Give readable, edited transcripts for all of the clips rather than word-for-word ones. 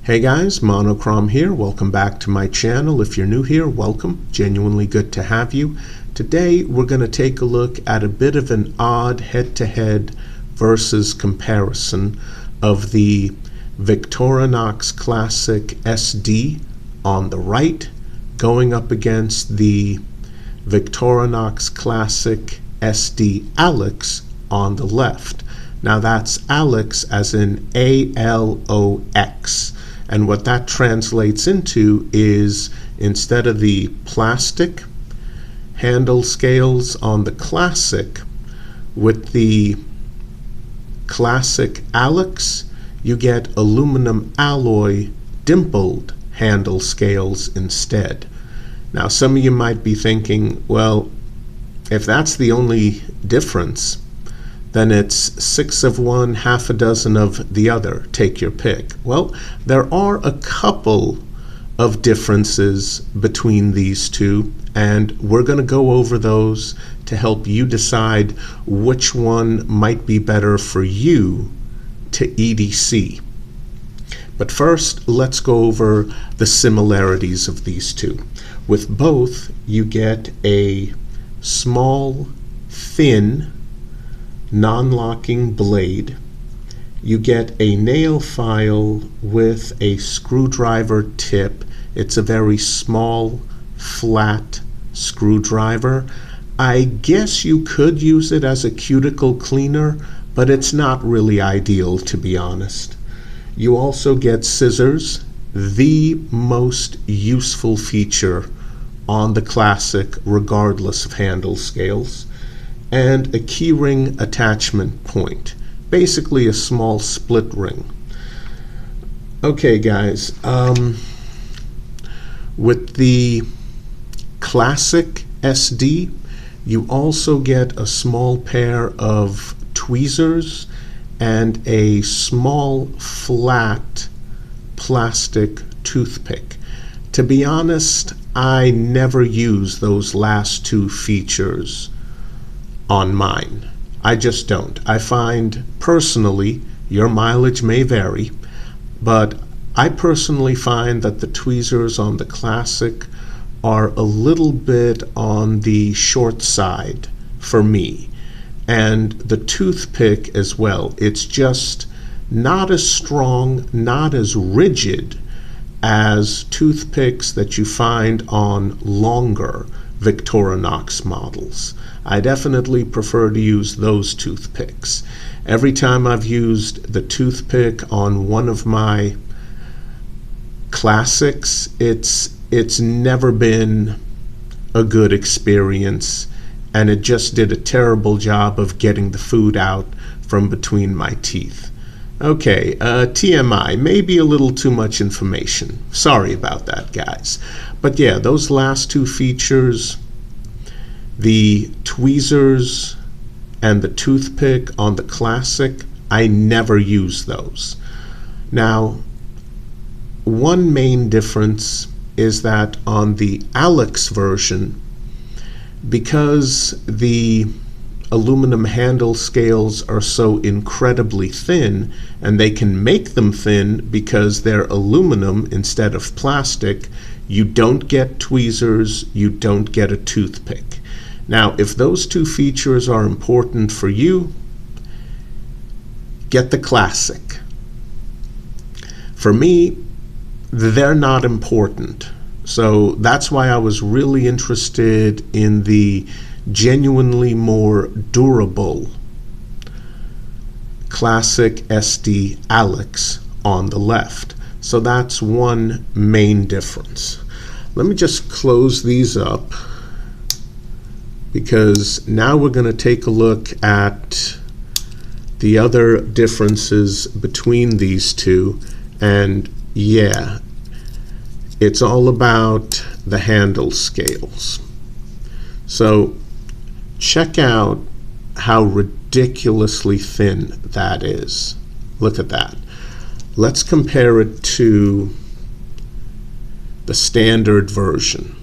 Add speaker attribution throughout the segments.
Speaker 1: Hey guys, Monochrome here. Welcome back to my channel. If you're new here, welcome. Genuinely good to have you. Today we're going to take a look at a bit of an odd head-to-head versus comparison of the Victorinox Classic SD on the right going up against the Victorinox Classic SD ALOX on the left. Now that's ALOX as in ALOX. And what that translates into is, instead of the plastic handle scales on the Classic, with the Classic ALOX, you get aluminum alloy dimpled handle scales instead. Now some of you might be thinking, well, if that's the only difference, then it's 6 of one, half a dozen of the other. Take your pick. Well, there are a couple of differences between these two, and we're going to go over those to help you decide which one might be better for you to EDC. But first, let's go over the similarities of these two. With both, you get a small, thin, non-locking blade. You get a nail file with a screwdriver tip. It's a very small, flat screwdriver. I guess you could use it as a cuticle cleaner, but it's not really ideal, to be honest. You also get scissors, the most useful feature on the Classic regardless of handle scales, and a keyring attachment point, basically a small split ring. Okay guys, with the Classic SD, you also get a small pair of tweezers and a small flat plastic toothpick. To be honest, I never use those last two features on mine. I just don't. I find personally, your mileage may vary, but I personally find that the tweezers on the Classic are a little bit on the short side for me. And the toothpick as well. It's just not as strong, not as rigid as toothpicks that you find on longer Victorinox models. I definitely prefer to use those toothpicks. Every time I've used the toothpick on one of my Classics, it's never been a good experience, and it just did a terrible job of getting the food out from between my teeth. Okay, TMI, maybe a little too much information. Sorry about that, guys. But yeah, those last two features, the tweezers and the toothpick on the Classic, I never use those. Now, one main difference is that on the ALOX version, because the aluminum handle scales are so incredibly thin, and they can make them thin because they're aluminum instead of plastic, you don't get tweezers, you don't get a toothpick. Now, if those two features are important for you, get the Classic. For me, they're not important. So that's why I was really interested in the genuinely more durable Classic SD ALOX on the left. So that's one main difference. Let me just close these up, because now we're going to take a look at the other differences between these two. And yeah, it's all about the handle scales. So check out how ridiculously thin that is. Look at that. Let's compare it to the standard version.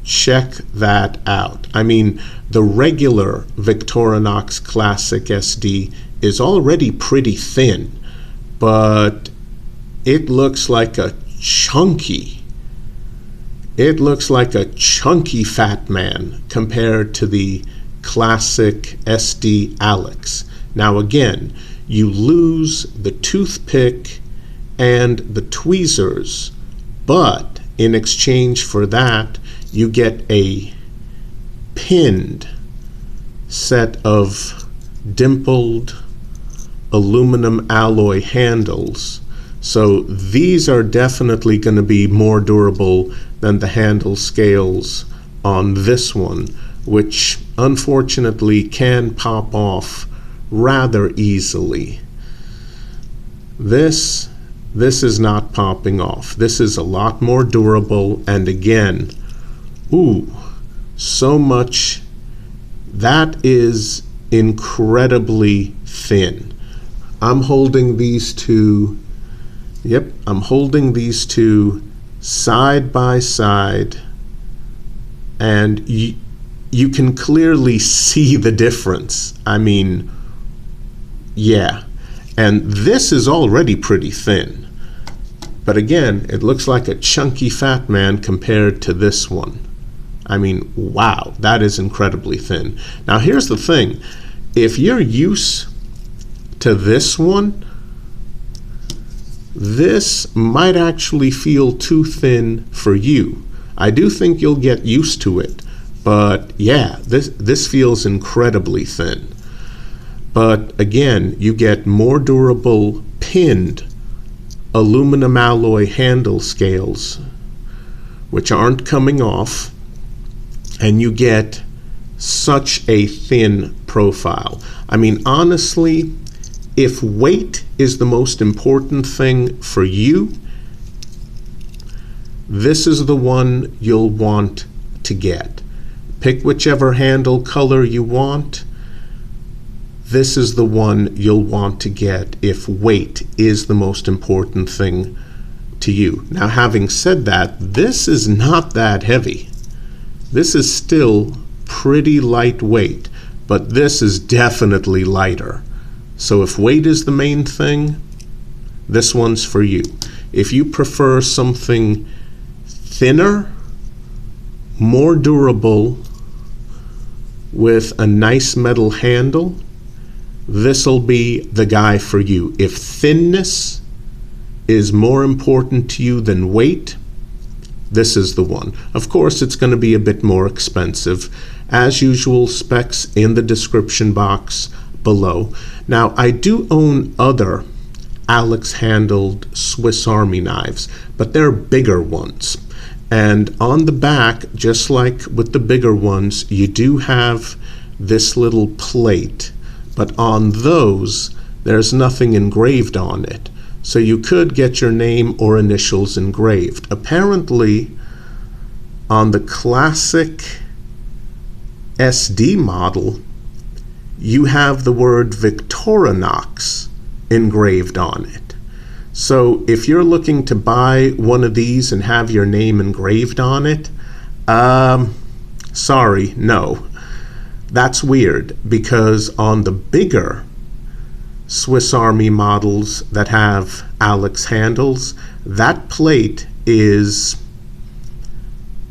Speaker 1: Check that out. I mean, the regular Victorinox Classic SD is already pretty thin, but it looks like a chunky fat man compared to the classic SD ALOX. Now again, you lose the toothpick and the tweezers, but in exchange for that, you get a pinned set of dimpled aluminum alloy handles. So these are definitely going to be more durable than the handle scales on this one, which unfortunately can pop off rather easily. This is not popping off. This is a lot more durable, and again, so much. That is incredibly thin. I'm holding these two, I'm holding these two side by side, and you can clearly see the difference. I mean, yeah, and this is already pretty thin. But again, it looks like a chunky fat man compared to this one. I mean, wow, that is incredibly thin. Now here's the thing. If you're used to this one, this might actually feel too thin for you. I do think you'll get used to it, but yeah, this feels incredibly thin. But again, you get more durable pinned aluminum alloy handle scales, which aren't coming off, and you get such a thin profile. I mean, honestly, if weight is the most important thing for you, this is the one you'll want to get. Pick whichever handle color you want. This is the one you'll want to get if weight is the most important thing to you. Now, having said that, this is not that heavy. This is still pretty lightweight, but this is definitely lighter. So if weight is the main thing, this one's for you. If you prefer something thinner, more durable, with a nice metal handle, this'll be the guy for you. If thinness is more important to you than weight, this is the one. Of course, it's going to be a bit more expensive. As usual, specs in the description box below. Now, I do own other ALOX handled Swiss Army knives, but they're bigger ones. And on the back, just like with the bigger ones, you do have this little plate. But on those, there's nothing engraved on it. So you could get your name or initials engraved. Apparently, on the classic SD model, you have the word Victorinox engraved on it. So if you're looking to buy one of these and have your name engraved on it, sorry, no. That's weird, because on the bigger Swiss Army models that have ALOX handles, that plate is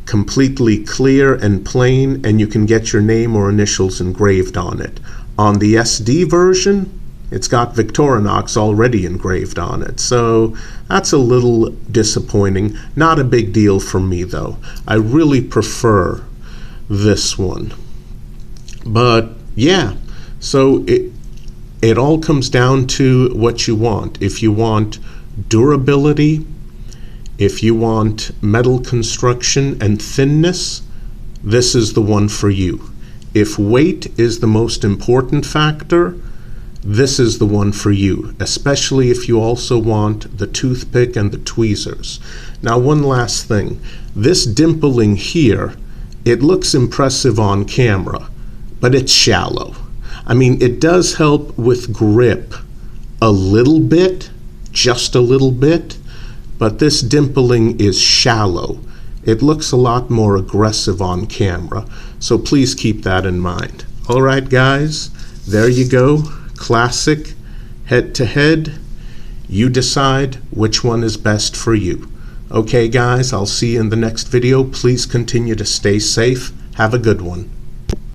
Speaker 1: completely clear and plain, and you can get your name or initials engraved on it. On the SD version, it's got Victorinox already engraved on it, so that's a little disappointing. Not a big deal for me, though. I really prefer this one. But yeah, so it all comes down to what you want. If you want durability, if you want metal construction and thinness, this is the one for you. If weight is the most important factor, this is the one for you, especially if you also want the toothpick and the tweezers. Now, one last thing. This dimpling here, it looks impressive on camera, but it's shallow. I mean, it does help with grip a little bit, just a little bit, but this dimpling is shallow. It looks a lot more aggressive on camera, so please keep that in mind. All right, guys, there you go. Classic head-to-head. You decide which one is best for you. Okay guys, I'll see you in the next video. Please continue to stay safe. Have a good one.